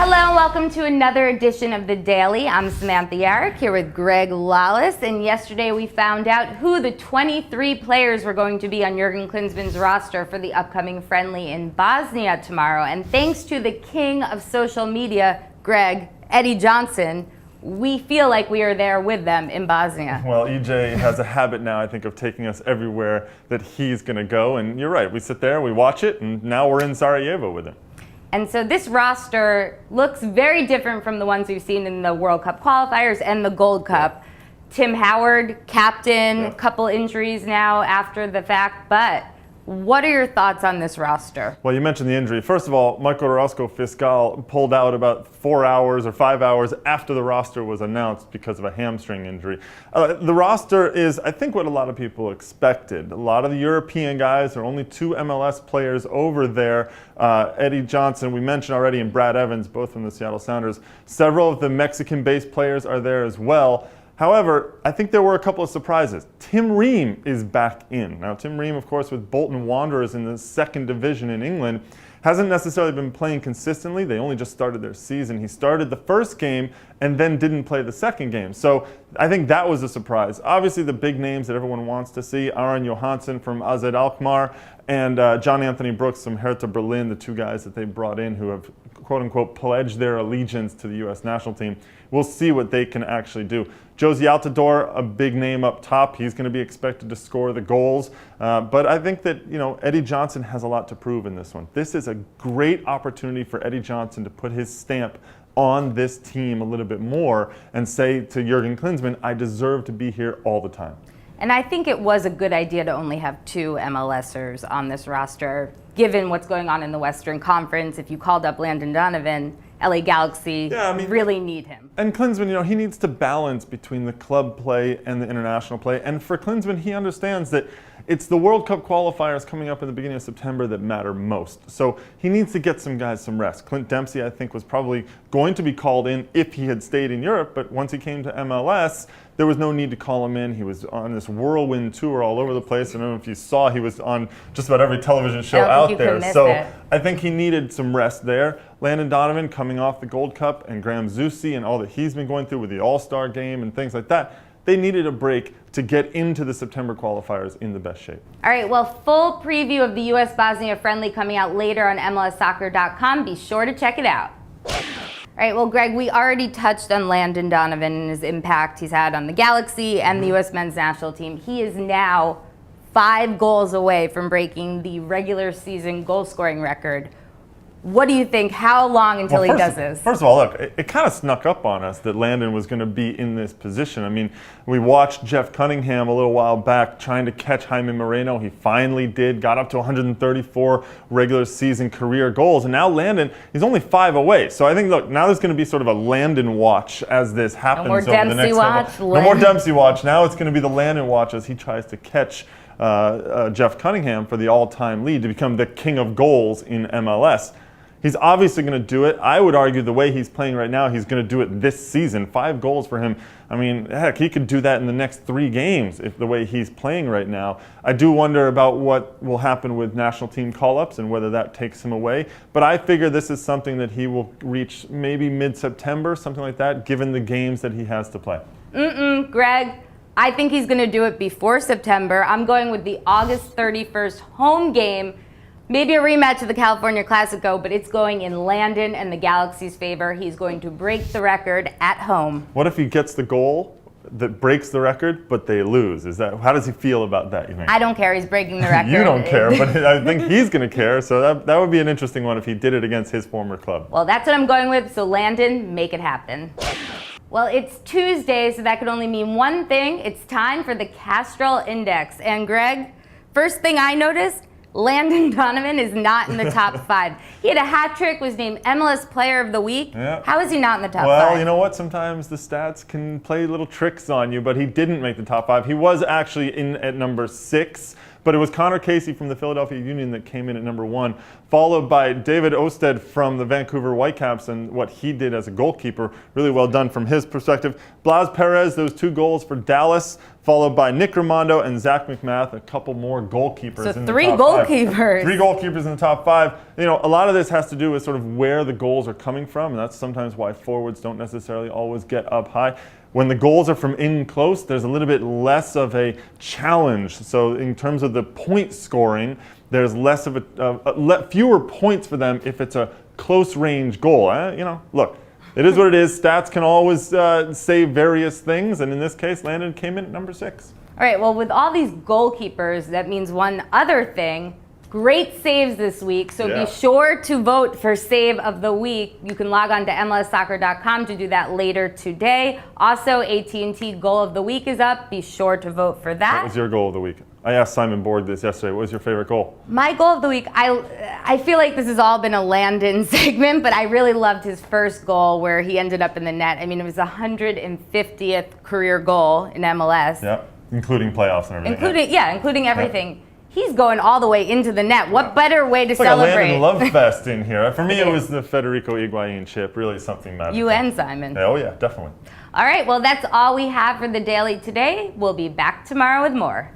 Hello and welcome to another edition of The Daily. I'm Samantha Yarock here with Greg Lalas, and yesterday we found out who the 23 players were going to be on Jurgen Klinsmann's roster for the upcoming friendly in Bosnia tomorrow. And thanks to the king of social media, Greg, Eddie Johnson, we feel like we are there with them in Bosnia. Well, EJ has a habit now, I think, of taking us everywhere that he's going to go. And you're right, we sit there, we watch it, and now we're in Sarajevo with him. And so this roster looks very different from the ones we've seen in the World Cup qualifiers and the Gold Cup. Tim Howard, captain, couple injuries now after the fact, but what are your thoughts on this roster? Well, you mentioned the injury. First of all, Michael Roscoe Fiscal pulled out about 4 hours or 5 hours after the roster was announced because of a hamstring injury. The roster is, I think, what a lot of people expected. A lot of the European guys, there are only 2 MLS players over there. Eddie Johnson, we mentioned already, and Brad Evans, both from the Seattle Sounders. Several of the Mexican-based players are there as well. However, I think there were a couple of surprises. Tim Ream is back in. Now, Tim Ream, of course, with Bolton Wanderers in the 2nd division in England, hasn't necessarily been playing consistently. They only just started their season. He started the first game and then didn't play the second game. So I think that was a surprise. Obviously, the big names that everyone wants to see, Aron Johansson from AZ Alkmaar and John Anthony Brooks from Hertha Berlin, the 2 guys that they brought in who have, quote-unquote, pledged their allegiance to the U.S. national team. We'll see what they can actually do. Josie Altidore, a big name up top. He's going to be expected to score the goals. But I think that, Eddie Johnson has a lot to prove in this one. This is a great opportunity for Eddie Johnson to put his stamp on this team a little bit more and say to Jurgen Klinsmann, I deserve to be here all the time. And I think it was a good idea to only have 2 MLSers on this roster, given what's going on in the Western Conference. If you called up Landon Donovan, LA Galaxy really need him. And Klinsmann, he needs to balance between the club play and the international play. And for Klinsmann, he understands that it's the World Cup qualifiers coming up in the beginning of September that matter most. So he needs to get some guys some rest. Clint Dempsey, I think, was probably going to be called in if he had stayed in Europe, but once he came to MLS, there was no need to call him in. He was on this whirlwind tour all over the place. I don't know if you saw, he was on just about every television show out there. So I think he needed some rest there. Landon Donovan coming off the Gold Cup and Graham Zusi and all that he's been going through with the All-Star game and things like that. They needed a break to get into the September qualifiers in the best shape. All right, well, full preview of the U.S.-Bosnia friendly coming out later on MLSsoccer.com. Be sure to check it out. All right, well, Greg, we already touched on Landon Donovan and his impact he's had on the Galaxy and the U.S. men's national team. He is now 5 goals away from breaking the regular season goal-scoring record. What do you think? How long until he does this? First of all, look, it kind of snuck up on us that Landon was going to be in this position. I mean, we watched Jeff Cunningham a little while back trying to catch Jaime Moreno. He finally did, got up to 134 regular season career goals. And now Landon, he's only 5 away. So I think, look, now there's going to be sort of a Landon watch as this happens over the next couple. No more Dempsey watch. Now it's going to be the Landon watch as he tries to catch Jeff Cunningham for the all-time lead to become the king of goals in MLS. He's obviously going to do it. I would argue the way he's playing right now, he's going to do it this season. 5 goals for him. I mean, heck, he could do that in the next 3 games if the way he's playing right now. I do wonder about what will happen with national team call-ups and whether that takes him away. But I figure this is something that he will reach maybe mid-September, something like that, given the games that he has to play. Greg. I think he's going to do it before September. I'm going with the August 31st home game. Maybe a rematch of the California Classico, but it's going in Landon and the Galaxy's favor. He's going to break the record at home. What if he gets the goal that breaks the record, but they lose? How does he feel about that, you think? I don't care. He's breaking the record. You don't care, but I think he's going to care. So that would be an interesting one if he did it against his former club. Well, that's what I'm going with. So Landon, make it happen. Well, it's Tuesday, so that could only mean one thing. It's time for the Castrol Index. And Greg, first thing I noticed, Landon Donovan is not in the top 5. He had a hat trick, was named MLS Player of the Week. Yeah. How is he not in the top 5? Well, you know what? Sometimes the stats can play little tricks on you, but he didn't make the top 5. He was actually in at number 6. But it was Connor Casey from the Philadelphia Union that came in at number 1, followed by David Osted from the Vancouver Whitecaps and what he did as a goalkeeper. Really well done from his perspective. Blas Perez, those 2 goals for Dallas, followed by Nick Raimondo and Zach McMath, a couple more goalkeepers So in the three top goalkeepers. 5. 3 goalkeepers in the top 5. You know, a lot of this has to do with sort of where the goals are coming from, and that's sometimes why forwards don't necessarily always get up high. When the goals are from in close, there's a little bit less of a challenge. So in terms of the point scoring, there's less of fewer points for them if it's a close range goal. You know, look. It is what it is. Stats can always say various things, and in this case, Landon came in at number 6. All right, well, with all these goalkeepers, that means one other thing. Great saves this week, so Yeah. be sure to vote for Save of the Week. You can log on to MLSsoccer.com to do that later today. Also, AT&T Goal of the Week is up. Be sure to vote for that. What was your goal of the week? I asked Simon Borg this yesterday. What was your favorite goal? My goal of the week, I feel like this has all been a Landon segment, but I really loved his first goal where he ended up in the net. I mean, it was the 150th career goal in MLS. Yeah, including playoffs and everything. Including everything. He's going all the way into the net. What better way to it's like celebrate? a Landon love fest in here. For me, it was the Federico Higuain chip. Really something magical. You and Simon. Oh yeah, definitely. All right, well, that's all we have for the Daily today. We'll be back tomorrow with more.